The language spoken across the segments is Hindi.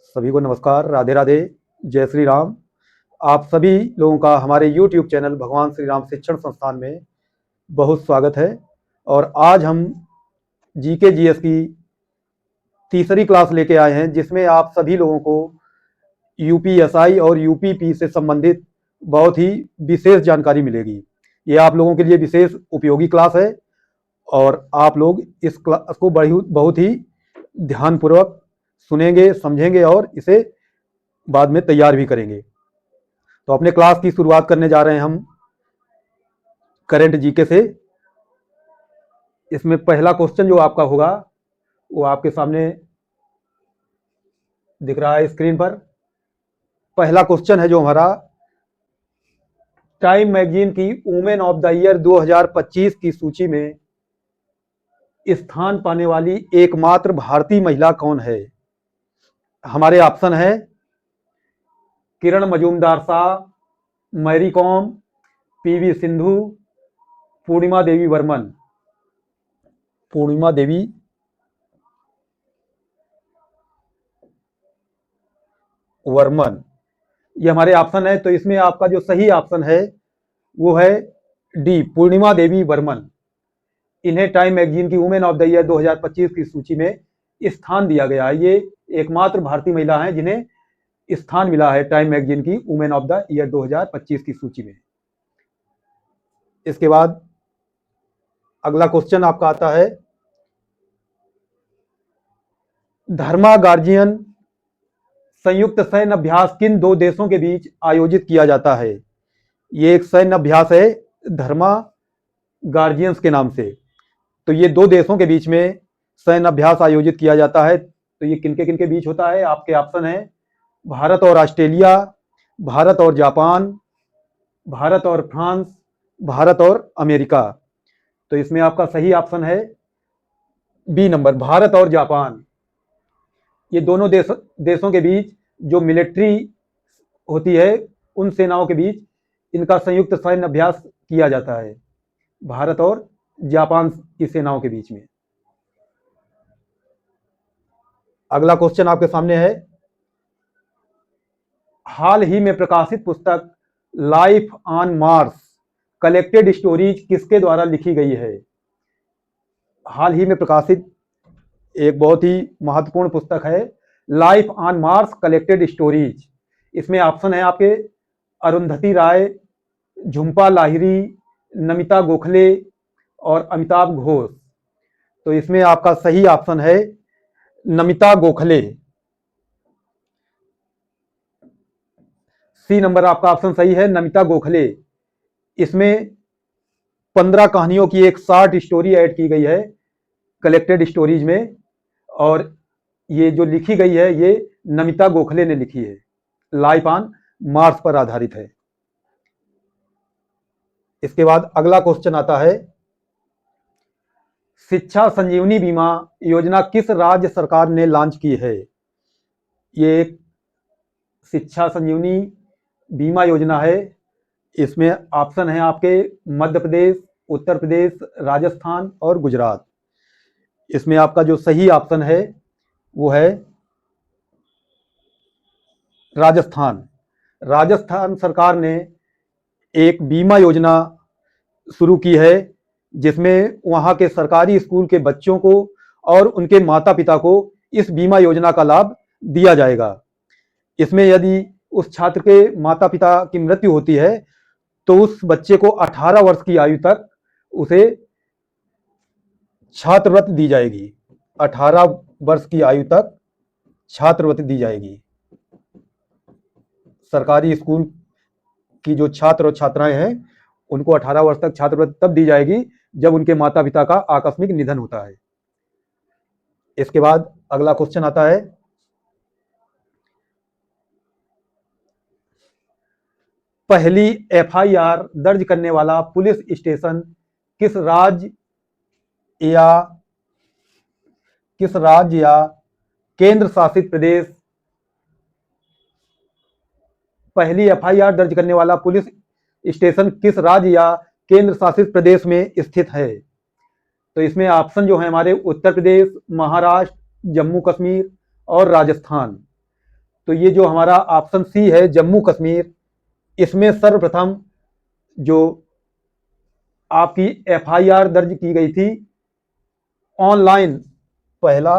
सभी को नमस्कार, राधे राधे, जय श्री राम। आप सभी लोगों का हमारे YouTube चैनल भगवान श्री राम शिक्षण संस्थान में बहुत स्वागत है। और आज हम जीके जीएस की तीसरी क्लास लेके आए हैं, जिसमें आप सभी लोगों को यूपीएसआई और यूपीपी से संबंधित बहुत ही विशेष जानकारी मिलेगी। ये आप लोगों के लिए विशेष उपयोगी क्लास है और आप लोग इस क्लास को बहुत ही ध्यानपूर्वक सुनेंगे, समझेंगे और इसे बाद में तैयार भी करेंगे। तो अपने क्लास की शुरुआत करने जा रहे हैं हम करंट जीके से। इसमें पहला क्वेश्चन जो आपका होगा वो आपके सामने दिख रहा है स्क्रीन पर। पहला क्वेश्चन है जो हमारा, टाइम मैगजीन की वुमेन ऑफ द ईयर 2025 की सूची में स्थान पाने वाली एकमात्र भारतीय महिला कौन है? हमारे ऑप्शन है किरण मजूमदार शाह, मैरी कॉम, पीवी सिंधु, पूर्णिमा देवी वर्मन। पूर्णिमा देवी वर्मन, ये हमारे ऑप्शन है। तो इसमें आपका जो सही ऑप्शन है वो है डी, पूर्णिमा देवी वर्मन। इन्हें टाइम मैगजीन की वुमेन ऑफ द ईयर 2025 की सूची में स्थान दिया गया है। ये एकमात्र भारतीय महिला हैं जिन्हें स्थान मिला है टाइम मैगजीन की वुमेन ऑफ द ईयर 2025 की सूची में। इसके बाद अगला क्वेश्चन आपका आता है, धर्मा गार्जियन संयुक्त सैन्य अभ्यास किन दो देशों के बीच आयोजित किया जाता है? ये एक सैन्य अभ्यास है धर्मा गार्जियंस के नाम से। तो ये दो देशों के बीच में सैन्य अभ्यास आयोजित किया जाता है। तो ये किनके बीच होता है? आपके ऑप्शन है भारत और ऑस्ट्रेलिया, भारत और जापान, भारत और फ्रांस, भारत और अमेरिका। तो इसमें आपका सही ऑप्शन है बी नंबर, भारत और जापान। ये दोनों देशों के बीच जो मिलिट्री होती है उन सेनाओं के बीच इनका संयुक्त सैन्य अभ्यास किया जाता है, भारत और जापान की सेनाओं के बीच में। अगला क्वेश्चन आपके सामने है, हाल ही में प्रकाशित पुस्तक life on Mars collected stories किसके द्वारा लिखी गई है? हाल ही में प्रकाशित एक बहुत ही महत्वपूर्ण पुस्तक है life on Mars collected stories. इसमें ऑप्शन है आपके अरुंधति राय, झुंपा लाहिरी, नमिता गोखले और अमिताभ घोष। तो इसमें आपका सही ऑप्शन है नमिता गोखले। सी नंबर आपका ऑप्शन सही है, नमिता गोखले। इसमें 15 कहानियों की एक शॉर्ट स्टोरी ऐड की गई है कलेक्टेड स्टोरीज में, और ये जो लिखी गई है ये नमिता गोखले ने लिखी है, लाइफ ऑन मार्स पर आधारित है। इसके बाद अगला क्वेश्चन आता है, शिक्षा संजीवनी बीमा योजना किस राज्य सरकार ने लॉन्च की है? ये एक शिक्षा संजीवनी बीमा योजना है। इसमें ऑप्शन है आपके मध्य प्रदेश, उत्तर प्रदेश, राजस्थान और गुजरात। इसमें आपका जो सही ऑप्शन है वो है राजस्थान। राजस्थान सरकार ने एक बीमा योजना शुरू की है जिसमें वहां के सरकारी स्कूल के बच्चों को और उनके माता पिता को इस बीमा योजना का लाभ दिया जाएगा। इसमें यदि उस छात्र के माता पिता की मृत्यु होती है तो उस बच्चे को 18 वर्ष की आयु तक उसे छात्रवृत्ति दी जाएगी। 18 वर्ष की आयु तक छात्रवृत्ति दी जाएगी। सरकारी स्कूल की जो छात्र और छात्राएं हैं उनको 18 वर्ष तक छात्रवृत्ति तब दी जाएगी जब उनके माता पिता का आकस्मिक निधन होता है। इसके बाद अगला क्वेश्चन आता है, पहली एफआईआर दर्ज करने वाला पुलिस स्टेशन किस राज्य या केंद्र शासित प्रदेश, पहली एफआईआर दर्ज करने वाला पुलिस स्टेशन किस राज्य या केंद्र शासित प्रदेश में स्थित है? तो इसमें ऑप्शन जो है हमारे उत्तर प्रदेश, महाराष्ट्र, जम्मू कश्मीर और राजस्थान। तो ये जो हमारा ऑप्शन सी है जम्मू कश्मीर, इसमें सर्वप्रथम जो आपकी एफआईआर दर्ज की गई थी ऑनलाइन, पहला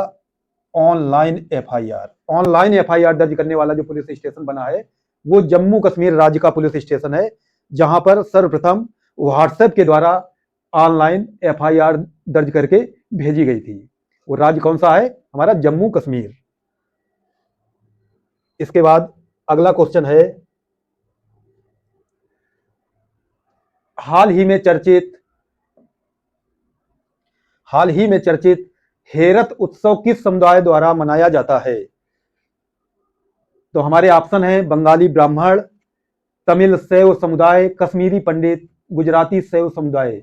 ऑनलाइन एफआईआर दर्ज करने वाला जो पुलिस स्टेशन बना है वो जम्मू कश्मीर राज्य का पुलिस स्टेशन है, जहां पर सर्वप्रथम व्हाट्सएप के द्वारा ऑनलाइन एफआईआर दर्ज करके भेजी गई थी। वो राज्य कौन सा है? हमारा जम्मू कश्मीर। इसके बाद अगला क्वेश्चन है, हाल ही में चर्चित हेरत उत्सव किस समुदाय द्वारा मनाया जाता है? तो हमारे ऑप्शन है बंगाली ब्राह्मण, तमिल शैव समुदाय, कश्मीरी पंडित, गुजराती शैव समुदाय।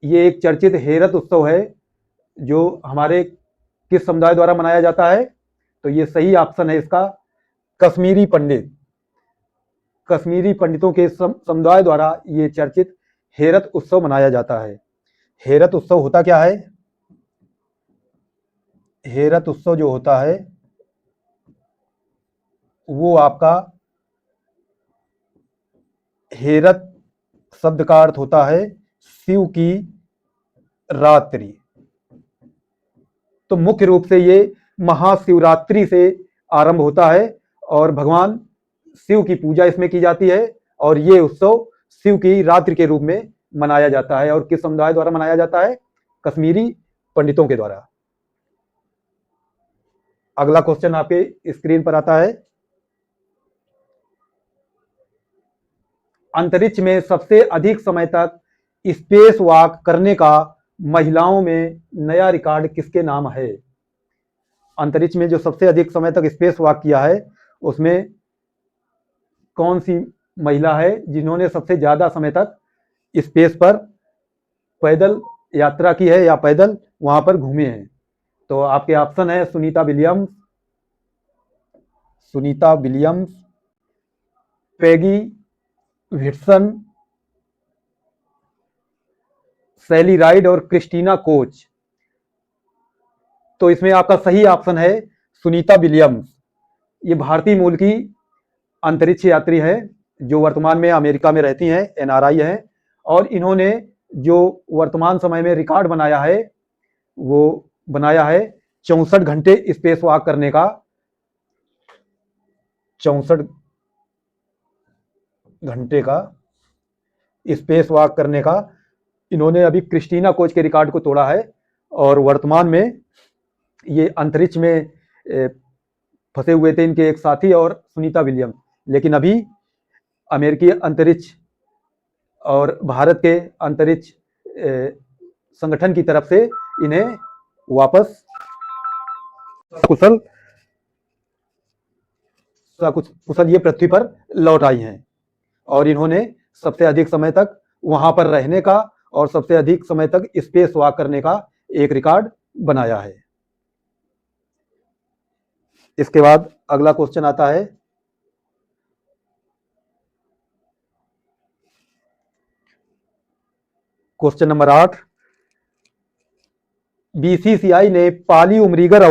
ये एक चर्चित हेरत उत्सव है जो हमारे किस समुदाय द्वारा मनाया जाता है? तो ये सही ऑप्शन है इसका, कश्मीरी पंडित। कश्मीरी पंडितों के समुदाय द्वारा ये चर्चित हेरत उत्सव मनाया जाता है। हेरत उत्सव होता क्या है? हेरत उत्सव जो होता है वो आपका, हेरत शब्द का अर्थ होता है शिव की रात्रि। तो मुख्य रूप से ये महाशिवरात्रि से आरंभ होता है और भगवान शिव की पूजा इसमें की जाती है और ये उत्सव शिव की रात्रि के रूप में मनाया जाता है। और किस समुदाय द्वारा मनाया जाता है? कश्मीरी पंडितों के द्वारा। अगला क्वेश्चन आपके स्क्रीन पर आता है, अंतरिक्ष में सबसे अधिक समय तक स्पेस वॉक करने का महिलाओं में नया रिकॉर्ड किसके नाम है? अंतरिक्ष में जो सबसे अधिक समय तक स्पेस वॉक किया है उसमें कौन सी महिला है जिन्होंने सबसे ज्यादा समय तक स्पेस पर पैदल यात्रा की है या पैदल वहां पर घूमे हैं? तो आपके ऑप्शन है सुनीता विलियम्स, पेगी व्हिटसन, सैली राइड और क्रिस्टीना कोच। तो इसमें आपका सही ऑप्शन है सुनीता विलियम्स। ये भारतीय मूल की अंतरिक्ष यात्री है जो वर्तमान में अमेरिका में रहती हैं, एनआरआई हैं, और इन्होंने जो वर्तमान समय में रिकॉर्ड बनाया है वो बनाया है 64 घंटे स्पेस वॉक करने का। 64 घंटे का स्पेस वॉक करने का इन्होंने अभी क्रिस्टीना कोच के रिकॉर्ड को तोड़ा है और वर्तमान में ये अंतरिक्ष में फंसे हुए थे इनके एक साथी और सुनीता विलियम्स, लेकिन अभी अमेरिकी अंतरिक्ष और भारत के अंतरिक्ष संगठन की तरफ से इन्हें वापस कुशल ये पृथ्वी पर लौट आई हैं और इन्होंने सबसे अधिक समय तक वहां पर रहने का और सबसे अधिक समय तक स्पेस वॉक करने का एक रिकॉर्ड बनाया है। इसके बाद अगला क्वेश्चन आता है, क्वेश्चन नंबर 8, बीसीसीआई ने पाली उमरीगर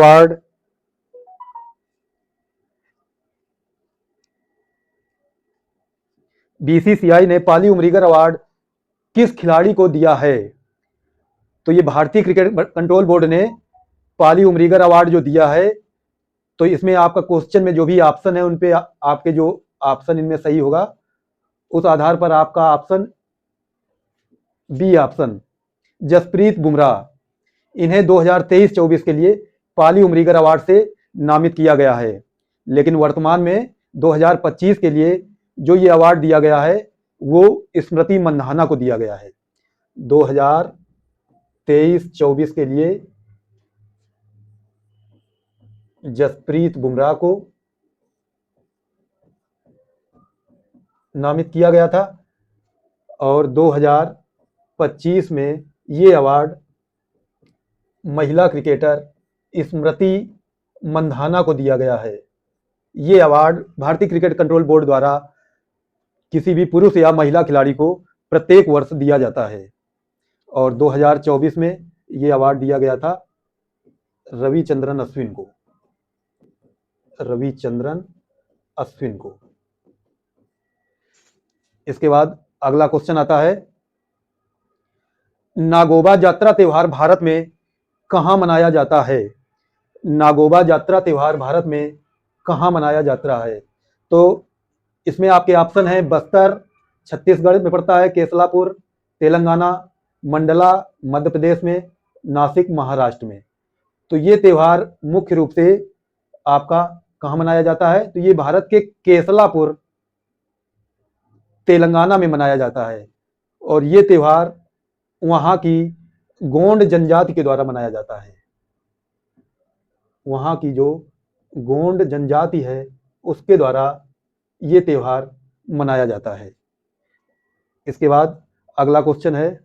अवार्ड किस खिलाड़ी को दिया है? तो ये भारतीय क्रिकेट कंट्रोल बोर्ड ने पाली उमरीगर अवार्ड जो दिया है, तो इसमें आपका क्वेश्चन में जो भी ऑप्शन है उन पे आपके जो ऑप्शन इनमें सही होगा उस आधार पर आपका option B option Jasprit Bumrah, इन्हें 2023-24 के लिए पाली उमरीगर अवार्ड से नामित किया गया है। लेकिन वर्तमान में 2025 के लिए जो ये अवार्ड दिया गया है वो स्मृति मंधाना को दिया गया है। 2023-24 के लिए जसप्रीत बुमराह को नामित किया गया था और 2025 में ये अवार्ड महिला क्रिकेटर स्मृति मंधाना को दिया गया है। ये अवार्ड भारतीय क्रिकेट कंट्रोल बोर्ड द्वारा किसी भी पुरुष या महिला खिलाड़ी को प्रत्येक वर्ष दिया जाता है और 2024 में ये अवार्ड दिया गया था रविचंद्रन अश्विन को। रविचंद्रन अश्विन को। इसके बाद अगला क्वेश्चन आता है, नागोबा यात्रा त्योहार भारत में कहां मनाया जाता है? नागोबा यात्रा त्योहार भारत में कहां मनाया जाता है? तो इसमें आपके ऑप्शन है बस्तर छत्तीसगढ़ में पड़ता है, केसलापुर तेलंगाना, मंडला मध्य प्रदेश में, नासिक महाराष्ट्र में। तो ये त्यौहार मुख्य रूप से आपका कहां मनाया जाता है? तो ये भारत के केसलापुर तेलंगाना में मनाया जाता है और ये त्यौहार वहां की गोंड जनजाति के द्वारा मनाया जाता है। वहां की जो गोंड जनजाति है उसके द्वारा ये त्यौहार मनाया जाता है। इसके बाद अगला क्वेश्चन है,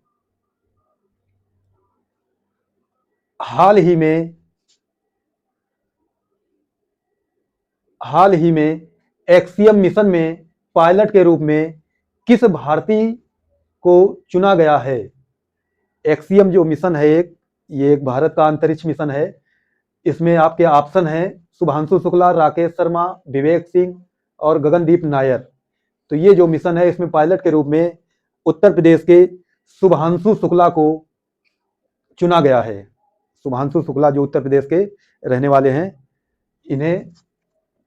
हाल ही में एक्सियम मिशन में पायलट के रूप में किस भारतीय को चुना गया है? एक्सियम जो मिशन है ये एक भारत का अंतरिक्ष मिशन है। इसमें आपके ऑप्शन हैं शुभांशु शुक्ला, राकेश शर्मा, विवेक सिंह और गगनदीप नायर। तो ये जो मिशन है इसमें पायलट के रूप में उत्तर प्रदेश के शुभांशु शुक्ला को चुना गया है। शुभांशु शुक्ला जो उत्तर प्रदेश के रहने वाले हैं, इन्हें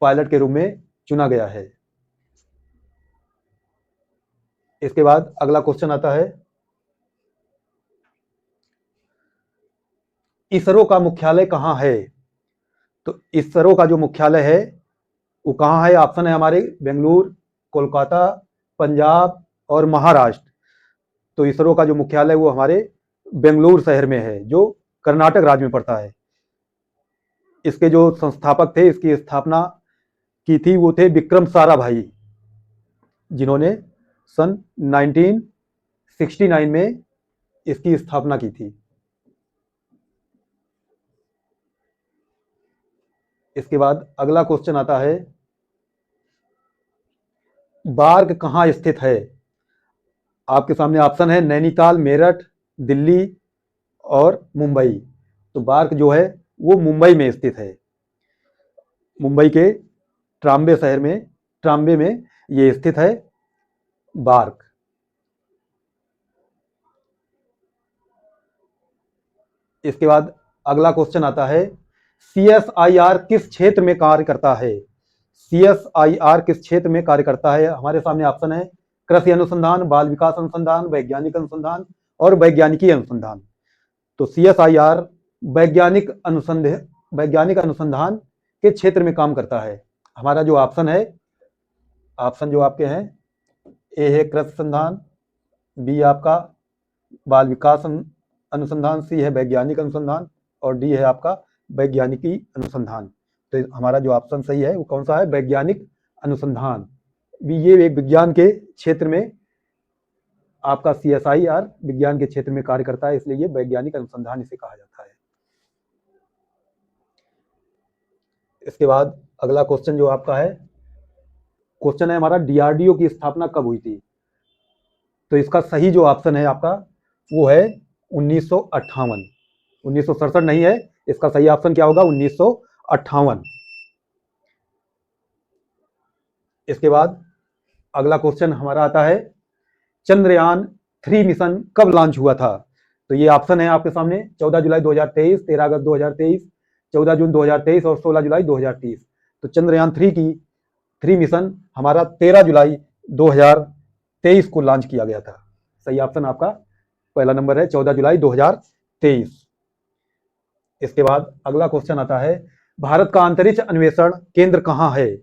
पायलट के रूप में चुना गया है। इसके बाद अगला क्वेश्चन आता है, इसरो का मुख्यालय कहां है? तो इसरो का जो मुख्यालय है वो कहां है? ऑप्शन है हमारे बेंगलुरु, कोलकाता, पंजाब और महाराष्ट्र। तो इसरो का जो मुख्यालय वो हमारे बेंगलुरु शहर में है, जो कर्नाटक राज्य में पड़ता है। इसके जो संस्थापक थे, इसकी स्थापना की थी, वो थे विक्रम साराभाई, जिन्होंने सन 1969 में इसकी स्थापना की थी। इसके बाद अगला क्वेश्चन आता है, बार्क कहां स्थित है? आपके सामने ऑप्शन है नैनीताल, मेरठ, दिल्ली और मुंबई। तो बार्क जो है वो मुंबई में स्थित है। मुंबई के ट्राम्बे में ये स्थित है बार्क। इसके बाद अगला क्वेश्चन आता है, CSIR किस क्षेत्र में कार्य करता है? CSIR किस क्षेत्र में कार्य करता है? हमारे सामने ऑप्शन है कृषि अनुसंधान, बाल विकास अनुसंधान, वैज्ञानिक अनुसंधान और वैज्ञानिकी अनुसंधान। तो CSIR वैज्ञानिक अनुसंधान के क्षेत्र में काम करता है। हमारा जो ऑप्शन जो आपके हैं, ए है कृषि अनुसंधान, बी आपका बाल विकास अनुसंधान, सी है वैज्ञानिक अनुसंधान और डी है आपका वैज्ञानिकी अनुसंधान। तो हमारा जो ऑप्शन सही है वो कौन सा है? वैज्ञानिक अनुसंधान। ये एक विज्ञान के क्षेत्र में आपका CSIR विज्ञान के क्षेत्र में कार्य करता है, इसलिए ये वैज्ञानिक अनुसंधान इसे कहा जाता है। इसके बाद अगला क्वेश्चन जो आपका है, क्वेश्चन है हमारा DRDO की स्थापना कब हुई थी? तो इसका सही जो ऑप्शन है आपका वो है 1958। 1967 नहीं है, इसका सही ऑप्शन क्या होगा? 1958। इसके बाद अगला क्वेश्चन हमारा आता है, चंद्रयान 3 मिशन कब लॉन्च हुआ था? तो ये ऑप्शन है आपके सामने 14 जुलाई 2023, 13 अगस्त 2023, 14 जून 2023 और 16 जुलाई 2023। तो चंद्रयान 3 मिशन हमारा 13 जुलाई 2023 को लॉन्च किया गया था। सही ऑप्शन आपका पहला नंबर है, 14 जुलाई 2023। इसके बाद अगला क्वेश्चन आता है, भारत का अंतरिक्ष अन्वेषण केंद्र कहां है?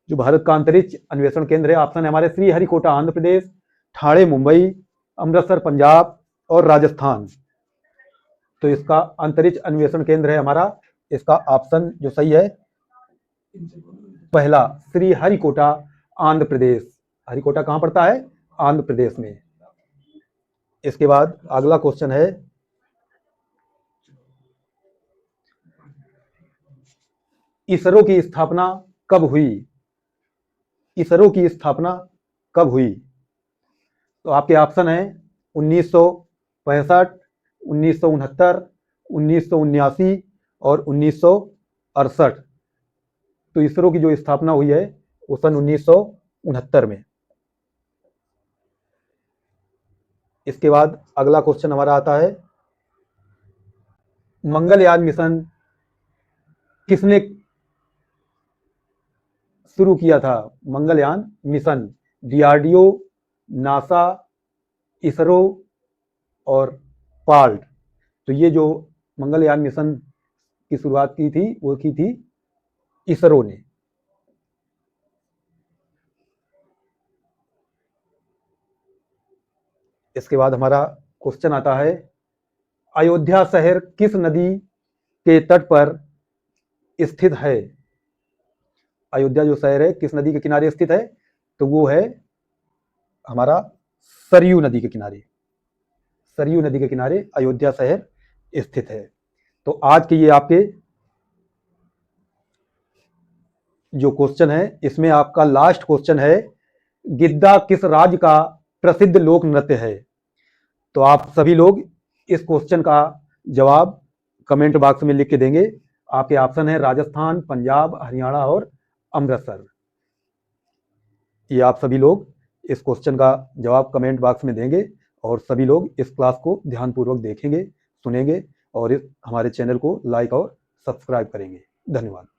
जो भारत का अंतरिक्ष अन्वेषण केंद्र है, ऑप्शन है हमारे श्रीहरिकोटा आंध्र प्रदेश, ठाणे मुंबई, अमृतसर पंजाब और राजस्थान। तो इसका अंतरिक्ष अन्वेषण केंद्र है हमारा, इसका ऑप्शन जो सही है पहला, श्रीहरिकोटा आंध्र प्रदेश। हरिकोटा कहां पड़ता है? आंध्र प्रदेश में। इसके बाद अगला क्वेश्चन है, इसरो की स्थापना कब हुई? इसरो की स्थापना कब हुई? तो आपके ऑप्शन है 1965, 1969, 1979 और 1968। तो इसरो की जो स्थापना हुई है वो सन 1969 में। इसके बाद अगला क्वेश्चन हमारा आता है, मंगलयान मिशन किसने शुरू किया था? Mangalyaan mission DRDO, NASA, ISRO और पार्ट। तो ये जो मंगलयान मिशन की शुरुआत की थी वो की थी इसरो ने। इसके बाद हमारा क्वेश्चन आता है, अयोध्या शहर किस नदी के तट पर स्थित है? अयोध्या जो शहर है किस नदी के किनारे स्थित है? तो वो है हमारा सरयू नदी के किनारे। सरयू नदी के किनारे अयोध्या शहर स्थित है। तो आज के ये आपके जो क्वेश्चन है इसमें आपका लास्ट क्वेश्चन है, गिद्दा किस राज्य का प्रसिद्ध लोक नृत्य है? तो आप सभी लोग इस क्वेश्चन का जवाब कमेंट बॉक्स में लिख के देंगे। आपके ऑप्शन है राजस्थान, पंजाब, हरियाणा और अमृतसर। ये आप सभी लोग इस क्वेश्चन का जवाब कमेंट बॉक्स में देंगे और सभी लोग इस क्लास को ध्यानपूर्वक देखेंगे, सुनेंगे और इस हमारे चैनल को लाइक और सब्सक्राइब करेंगे। धन्यवाद।